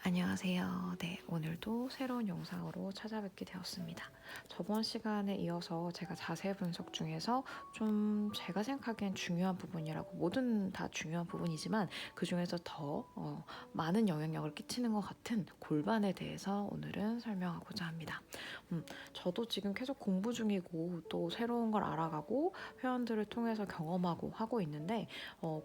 안녕하세요. 네, 오늘도 새로운 영상으로 찾아뵙게 되었습니다. 저번 시간에 이어서 제가 자세 분석 중에서 좀 제가 생각하기엔 중요한 부분이라고, 뭐든 다 중요한 부분이지만 그 중에서 더 많은 영향력을 끼치는 것 같은 골반에 대해서 오늘은 설명하고자 합니다. 저도 지금 계속 공부 중이고 또 새로운 걸 알아가고 회원들을 통해서 경험하고 하고 있는데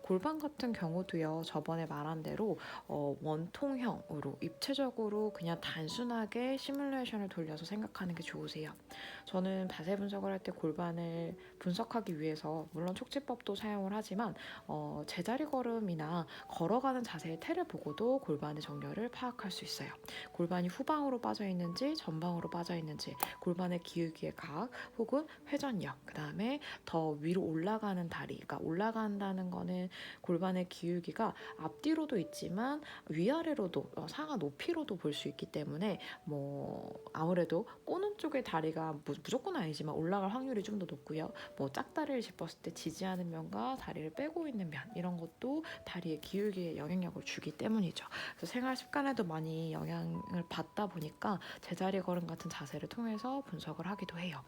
골반 같은 경우도요, 저번에 말한 대로 원통형으로 입체적으로 그냥 단순하게 시뮬레이션을 돌려서 생각하는 게 좋으세요. 저는 자세 분석을 할 때 골반을 분석하기 위해서 물론 촉지법도 사용을 하지만 제자리 걸음이나 걸어가는 자세의 틀을 보고도 골반의 정렬을 파악할 수 있어요. 골반이 후방으로 빠져 있는지 전방으로 빠져 있는지, 골반의 기울기의 각 혹은 회전력, 그 다음에 더 위로 올라가는 다리, 그러니까 올라간다는 거는 골반의 기울기가 앞뒤로도 있지만 위아래로도 상하 높이로도 볼 수 있기 때문에 아무래도 꼬는 쪽의 다리가 무조건 아니지만 올라갈 확률이 좀 더 높고요. 짝다리를 짚었을 때 지지하는 면과 다리를 빼고 있는 면, 이런 것도 다리의 기울기에 영향력을 주기 때문이죠. 그래서 생활 습관에도 많이 영향을 받다 보니까 제자리 걸음 같은 자세를 통해서 분석을 하기도 해요.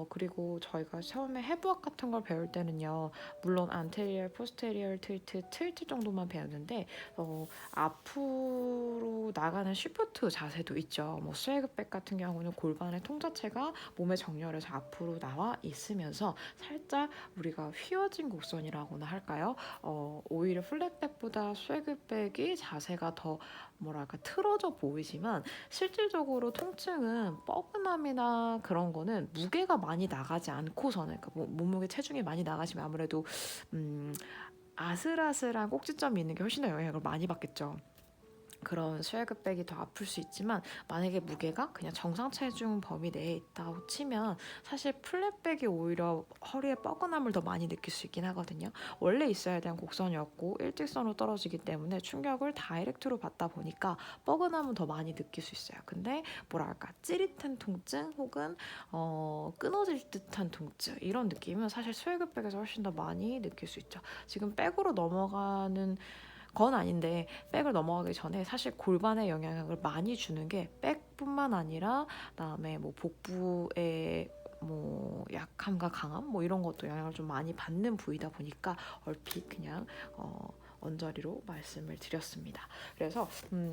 그리고 저희가 처음에 해부학 같은 걸 배울 때는요, 물론 안테리얼, 포스테리얼 틸트 정도만 배웠는데 앞으로 나가는 쉬프트 자세도 있죠. 스웨그백 같은 경우는 골반의 통자체가 몸의 정렬에서 앞으로 나와 있으면서 살짝 우리가 휘어진 곡선이라고나 할까요? 오히려 플랫백보다 스웨그백이 자세가 더 틀어져 보이지만 실질적으로 통증은 뻐근함이나 그런 거는 무게가 많이 나가지 않고서는, 그러니까 몸무게 체중이 많이 나가시면 아무래도 아슬아슬한 꼭지점이 있는 게 훨씬 더 영향을 많이 받겠죠. 그런 스웨그백이 더 아플 수 있지만 만약에 무게가 그냥 정상 체중 범위 내에 있다고 치면 사실 플랫백이 오히려 허리에 뻐근함을 더 많이 느낄 수 있긴 하거든요. 원래 있어야 되는 곡선이었고 일직선으로 떨어지기 때문에 충격을 다이렉트로 받다 보니까 뻐근함은 더 많이 느낄 수 있어요. 근데 찌릿한 통증 혹은 끊어질 듯한 통증, 이런 느낌은 사실 스웨그백에서 훨씬 더 많이 느낄 수 있죠. 지금 백으로 넘어가는 건 아닌데, 백을 넘어가기 전에 사실 골반에 영향을 많이 주는 게 백뿐만 아니라 그다음에 복부의 약함과 강함 이런 것도 영향을 좀 많이 받는 부위다 보니까 얼핏 그냥 언저리로 말씀을 드렸습니다. 그래서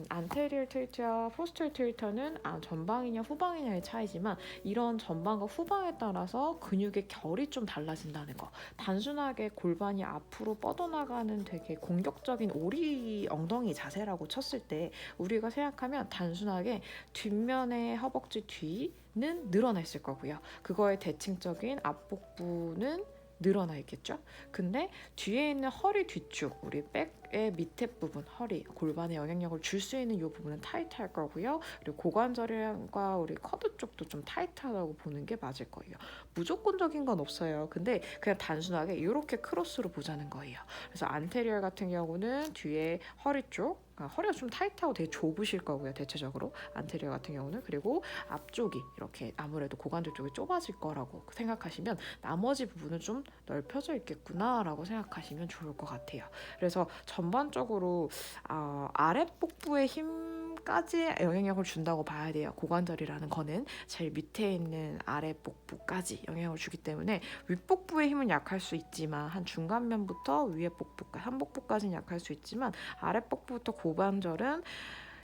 안테리얼 틸트와 포스terior 틸트는 전방이냐 후방이냐의 차이지만 이런 전방과 후방에 따라서 근육의 결이 좀 달라진다는 거. 단순하게 골반이 앞으로 뻗어나가는 되게 공격적인 오리 엉덩이 자세라고 쳤을 때 우리가 생각하면 단순하게 뒷면의 허벅지 뒤는 늘어나 있을 거고요. 그거의 대칭적인 앞복부는 늘어나 있겠죠. 근데 뒤에 있는 허리 뒤축, 우리 백의 밑에 부분, 허리, 골반에 영향력을 줄 수 있는 이 부분은 타이트할 거고요. 그리고 고관절과 우리 커드 쪽도 좀 타이트하다고 보는 게 맞을 거예요. 무조건적인 건 없어요. 근데 그냥 단순하게 이렇게 크로스로 보자는 거예요. 그래서 안테리얼 같은 경우는 뒤에 허리 쪽, 허리가 좀 타이트하고 되게 좁으실 거고요. 대체적으로 안테리어 같은 경우는. 그리고 앞쪽이 이렇게 아무래도 고관절 쪽이 좁아질 거라고 생각하시면 나머지 부분은 좀 넓혀져 있겠구나 라고 생각하시면 좋을 것 같아요. 그래서 전반적으로 아랫복부의 힘까지 영향력을 준다고 봐야 돼요. 고관절이라는 거는 제일 밑에 있는 아랫복부까지 영향을 주기 때문에 윗복부의 힘은 약할 수 있지만 한 중간면부터 위에 복부까지, 한복부까지는 약할 수 있지만 아랫복부부터 고관절은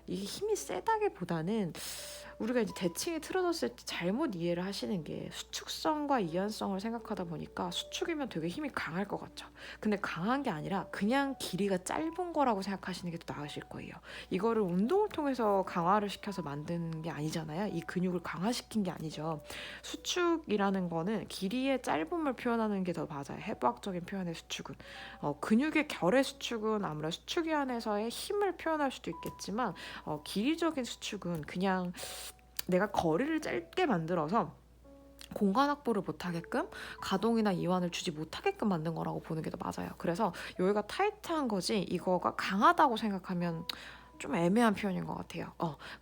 이게 힘이 세다기보다는 우리가 이제 대칭이 틀어졌을 때 잘못 이해를 하시는 게 수축성과 이완성을 생각하다 보니까 수축이면 되게 힘이 강할 것 같죠. 근데 강한 게 아니라 그냥 길이가 짧은 거라고 생각하시는 게 더 나으실 거예요. 이거를 운동을 통해서 강화를 시켜서 만드는 게 아니잖아요. 이 근육을 강화시킨 게 아니죠. 수축이라는 거는 길이의 짧음을 표현하는 게 더 맞아요. 해부학적인 표현의 수축은. 근육의 결의 수축은 아무래도 수축이완에서의 힘을 표현할 수도 있겠지만 길이적인 수축은 그냥 내가 거리를 짧게 만들어서 공간 확보를 못하게끔 가동이나 이완을 주지 못하게끔 만든 거라고 보는 게 더 맞아요. 그래서 여기가 타이트한 거지 이거가 강하다고 생각하면 좀 애매한 표현인 것 같아요.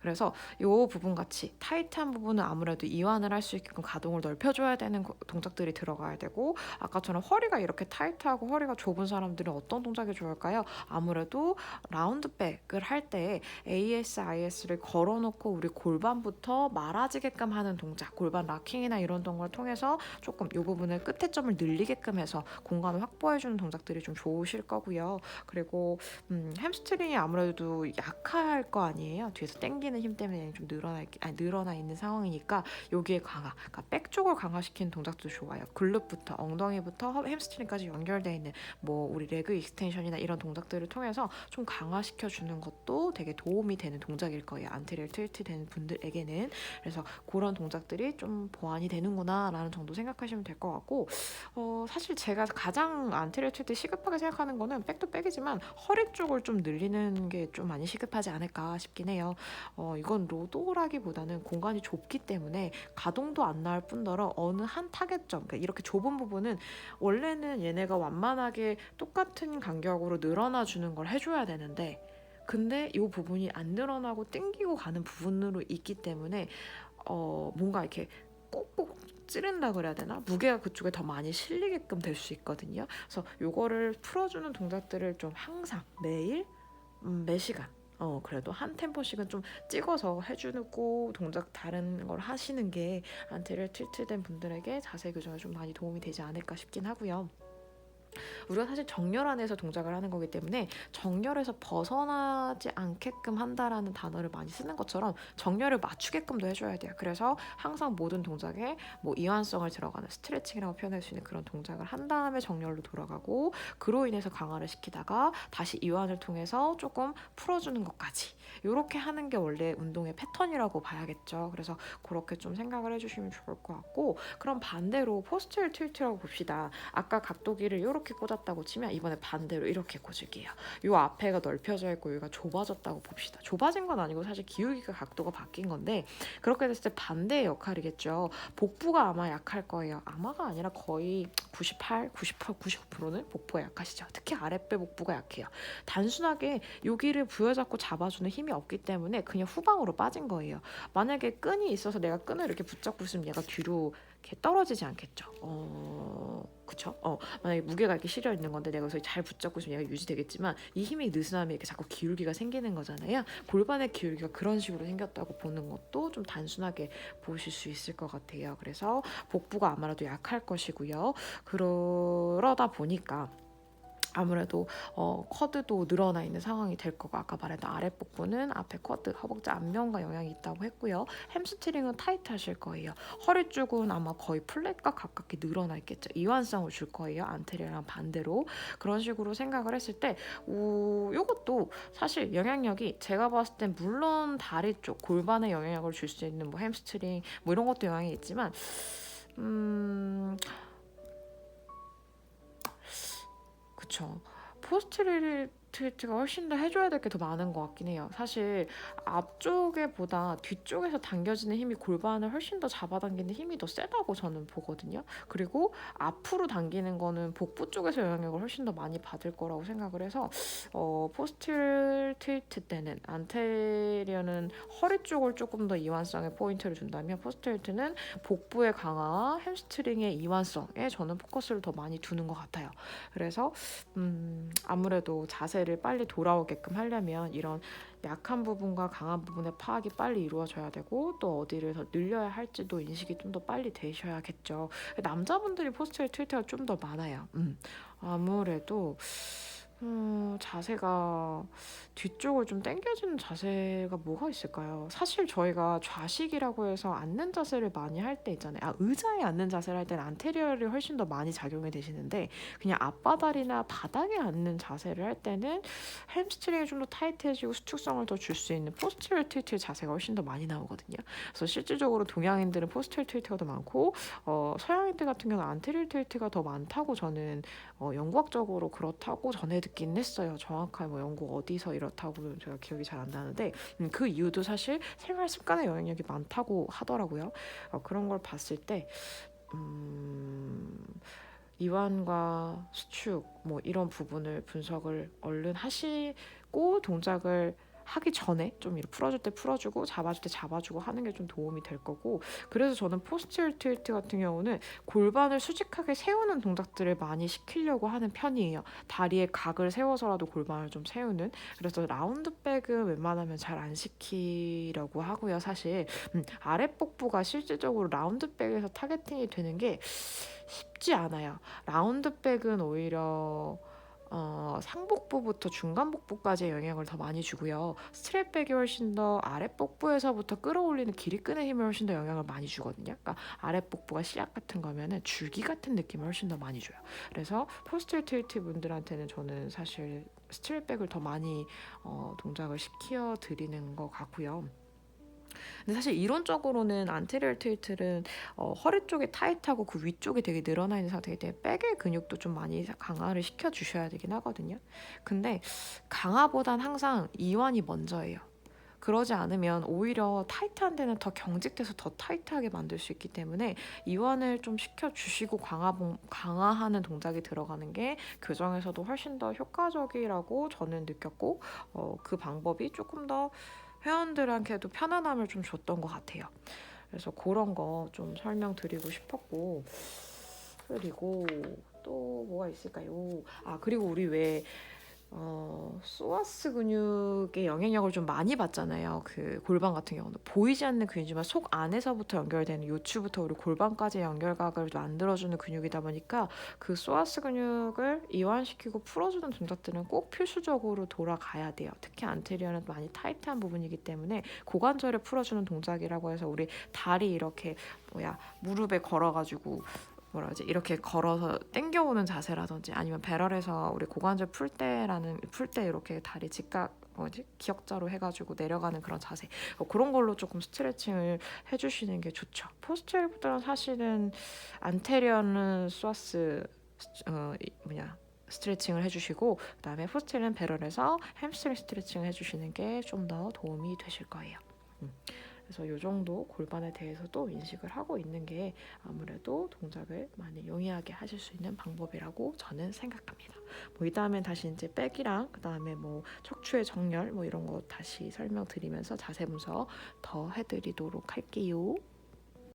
그래서 이 부분 같이 타이트한 부분은 아무래도 이완을 할 수 있게끔 가동을 넓혀줘야 되는 동작들이 들어가야 되고, 아까처럼 허리가 이렇게 타이트하고 허리가 좁은 사람들은 어떤 동작이 좋을까요? 아무래도 라운드백을 할 때 ASIS를 걸어놓고 우리 골반부터 말아지게끔 하는 동작, 골반 락킹이나 이런 동작을 통해서 조금 이 부분을 끝에 점을 늘리게끔 해서 공간을 확보해주는 동작들이 좀 좋으실 거고요. 그리고 햄스트링이 아무래도 약할 거 아니에요. 뒤에서 당기는 힘 때문에 좀 늘어나 있는 상황이니까 여기에 그러니까 백 쪽을 강화시키는 동작도 좋아요. 글루프부터 엉덩이부터 햄스트링까지 연결되어 있는 뭐 우리 레그 익스텐션이나 이런 동작들을 통해서 좀 강화시켜 주는 것도 되게 도움이 되는 동작일 거예요. 안테리어 틸트 되는 분들에게는. 그래서 그런 동작들이 좀 보완이 되는구나 라는 정도 생각하시면 될 것 같고, 사실 제가 가장 안테리어 틸트 시급하게 생각하는 거는 백도 백이지만 허리 쪽을 좀 늘리는 게 좀 많이 시급하지 않을까 싶긴 해요. 이건 로도라기보다는 공간이 좁기 때문에 가동도 안 나올 뿐더러 어느 한 타겟점, 그러니까 이렇게 좁은 부분은 원래는 얘네가 완만하게 똑같은 간격으로 늘어나 주는 걸 해줘야 되는데, 근데 이 부분이 안 늘어나고 땡기고 가는 부분으로 있기 때문에 뭔가 이렇게 꼭꼭 찌른다 그래야 되나? 무게가 그쪽에 더 많이 실리게끔 될 수 있거든요. 그래서 요거를 풀어주는 동작들을 좀 항상 매일 매 시간 그래도 한 템포씩은 좀 찍어서 해주고 동작 다른 걸 하시는 게 안테리어 틸트된 분들에게 자세 교정에 좀 많이 도움이 되지 않을까 싶긴 하고요. 우리가 사실 정렬 안에서 동작을 하는 거기 때문에 정렬에서 벗어나지 않게끔 한다라는 단어를 많이 쓰는 것처럼 정렬을 맞추게끔도 해줘야 돼요. 그래서 항상 모든 동작에 뭐 이완성을 들어가는 스트레칭이라고 표현할 수 있는 그런 동작을 한 다음에 정렬로 돌아가고, 그로 인해서 강화를 시키다가 다시 이완을 통해서 조금 풀어주는 것까지 이렇게 하는 게 원래 운동의 패턴이라고 봐야겠죠. 그래서 그렇게 좀 생각을 해주시면 좋을 것 같고, 그럼 반대로 포스처럴 틸트라고 봅시다. 아까 각도기를 이렇게 꽂았다고 치면 이번에 반대로 이렇게 꽂을게요. 요 앞에가 넓혀져 있고 여기가 좁아졌다고 봅시다. 좁아진 건 아니고 사실 기울기가 각도가 바뀐 건데, 그렇게 됐을 때 반대의 역할이겠죠. 복부가 아마 약할 거예요. 아마가 아니라 거의 98, 98, 99%는 복부가 약하시죠. 특히 아랫배 복부가 약해요. 단순하게 여기를 부여잡고 잡아주는 힘이 없기 때문에 그냥 후방으로 빠진 거예요. 만약에 끈이 있어서 내가 끈을 이렇게 붙잡고 있으면 얘가 뒤로 이렇게 떨어지지 않겠죠. 그쵸? 만약에 무게가 이렇게 실려 있는 건데 내가 여기서 잘 붙잡고 있으면 얘가 유지되겠지만, 이 힘이 느슨하면 이렇게 자꾸 기울기가 생기는 거잖아요. 골반의 기울기가 그런 식으로 생겼다고 보는 것도 좀 단순하게 보실 수 있을 것 같아요. 그래서 복부가 아마도 약할 것이고요. 그러다 보니까 아무래도 쿼드도 늘어나 있는 상황이 될 거고, 아까 말했던 아랫복부는 앞에 쿼드, 허벅지 앞면과 영향이 있다고 했고요. 햄스트링은 타이트 하실 거예요. 허리 쪽은 아마 거의 플랫과 가깝게 늘어나 있겠죠. 이완성을 줄 거예요. 안테리어랑 반대로. 그런 식으로 생각을 했을 때 이것도 사실 영향력이 제가 봤을 땐 물론 다리 쪽, 골반에 영향력을 줄 수 있는 뭐 햄스트링 뭐 이런 것도 영향이 있지만 그쵸. 포스트리트가 훨씬 더 해줘야 될 게 더 많은 것 같긴 해요. 사실 앞쪽에 보다 뒤쪽에서 당겨지는 힘이 골반을 훨씬 더 잡아당기는 힘이 더 세다고 저는 보거든요. 그리고 앞으로 당기는 거는 복부 쪽에서 영향력을 훨씬 더 많이 받을 거라고 생각을 해서 포스트리트 때는 안테리어는 허리 쪽을 조금 더 이완성에 포인트를 준다면, 포스트리트는 복부의 강화, 햄스트링의 이완성에 저는 포커스를 더 많이 두는 것 같아요. 그래서 아무래도 자세를 빨리 돌아오게끔 하려면 이런 약한 부분과 강한 부분의 파악이 빨리 이루어져야 되고, 또 어디를 더 늘려야 할지도 인식이 좀 더 빨리 되셔야겠죠. 남자분들이 포스처럴 틸트가 좀 더 많아요. 아무래도 자세가 뒤쪽을 좀 당겨주는 자세가 뭐가 있을까요? 사실 저희가 좌식이라고 해서 앉는 자세를 많이 할 때 있잖아요. 의자에 앉는 자세를 할 때는 안테리어를 훨씬 더 많이 작용이 되시는데, 그냥 앞바다리나 바닥에 앉는 자세를 할 때는 햄스트링이 좀 더 타이트해지고 수축성을 더 줄 수 있는 포스처럴 틸트 자세가 훨씬 더 많이 나오거든요. 그래서 실질적으로 동양인들은 포스처럴 틸트가 더 많고, 서양인들 같은 경우는 안테리어 틸트가 더 많다고 저는 연구학적으로 그렇다고 전해 듣긴 했어요. 정확하게 뭐 연구 어디서 이렇다고 제가 기억이 잘 안 나는데, 그 이유도 사실 생활 습관의 영향력이 많다고 하더라고요. 그런 걸 봤을 때 이완과 수축 뭐 이런 부분을 분석을 얼른 하시고 동작을 하기 전에 좀 이렇게 풀어줄 때 풀어주고 잡아줄 때 잡아주고 하는 게 좀 도움이 될 거고, 그래서 저는 포스처 틸트 같은 경우는 골반을 수직하게 세우는 동작들을 많이 시키려고 하는 편이에요. 다리에 각을 세워서라도 골반을 좀 세우는. 그래서 라운드백은 웬만하면 잘 안 시키려고 하고요. 사실 아랫복부가 실질적으로 라운드백에서 타겟팅이 되는 게 쉽지 않아요. 라운드백은 오히려 상복부부터 중간복부까지의 영향을 더 많이 주고요. 스트랩백이 훨씬 더 아랫복부에서부터 끌어올리는 길이 끄는 힘을 훨씬 더 영향을 많이 주거든요. 그러니까 아랫복부가 씨앗 같은 거면은 줄기 같은 느낌을 훨씬 더 많이 줘요. 그래서 포스처 틸트 분들한테는 저는 사실 스트랩백을 더 많이 동작을 시켜 드리는 것 같고요. 근데 사실 이론적으로는 안테리얼 틸트는 허리 쪽이 타이트하고 그 위쪽이 되게 늘어나 있는 상태이기 때문에 백의 근육도 좀 많이 강화를 시켜 주셔야 되긴 하거든요. 근데 강화보단 항상 이완이 먼저예요. 그러지 않으면 오히려 타이트한 데는 더 경직돼서 더 타이트하게 만들 수 있기 때문에 이완을 좀 시켜주시고 강화하는 동작이 들어가는 게 교정에서도 훨씬 더 효과적이라고 저는 느꼈고, 그 방법이 조금 더 회원들한테도 편안함을 좀 줬던 것 같아요. 그래서 그런 거 좀 설명드리고 싶었고, 그리고 또 뭐가 있을까요? 그리고 우리 왜 소아스 근육의 영향력을 좀 많이 받잖아요. 그 골반 같은 경우는 보이지 않는 근육이지만 속 안에서부터 연결되는, 요추부터 우리 골반까지 연결각을 만들어주는 근육이다 보니까 그 소아스 근육을 이완시키고 풀어주는 동작들은 꼭 필수적으로 돌아가야 돼요. 특히 안테리어는 많이 타이트한 부분이기 때문에 고관절을 풀어주는 동작이라고 해서 우리 다리 이렇게 무릎에 걸어가지고 뭐라 그러지, 이렇게 걸어서 당겨오는 자세라든지, 아니면 배럴에서 우리 고관절 풀 때 이렇게 다리 직각 기역자로 해가지고 내려가는 그런 자세, 그런 걸로 조금 스트레칭을 해주시는 게 좋죠. 포스처리보다는 사실은 안테리어는 소아스 스트레칭을 해주시고, 그다음에 포스처리는 배럴에서 햄스트링 스트레칭을 해주시는 게 좀 더 도움이 되실 거예요. 그래서 이 정도 골반에 대해서도 인식을 하고 있는 게 아무래도 동작을 많이 용이하게 하실 수 있는 방법이라고 저는 생각합니다. 이 다음엔 다시 이제 백이랑 그 다음에 척추의 정렬 이런 거 다시 설명드리면서 자세 분석 더 해드리도록 할게요.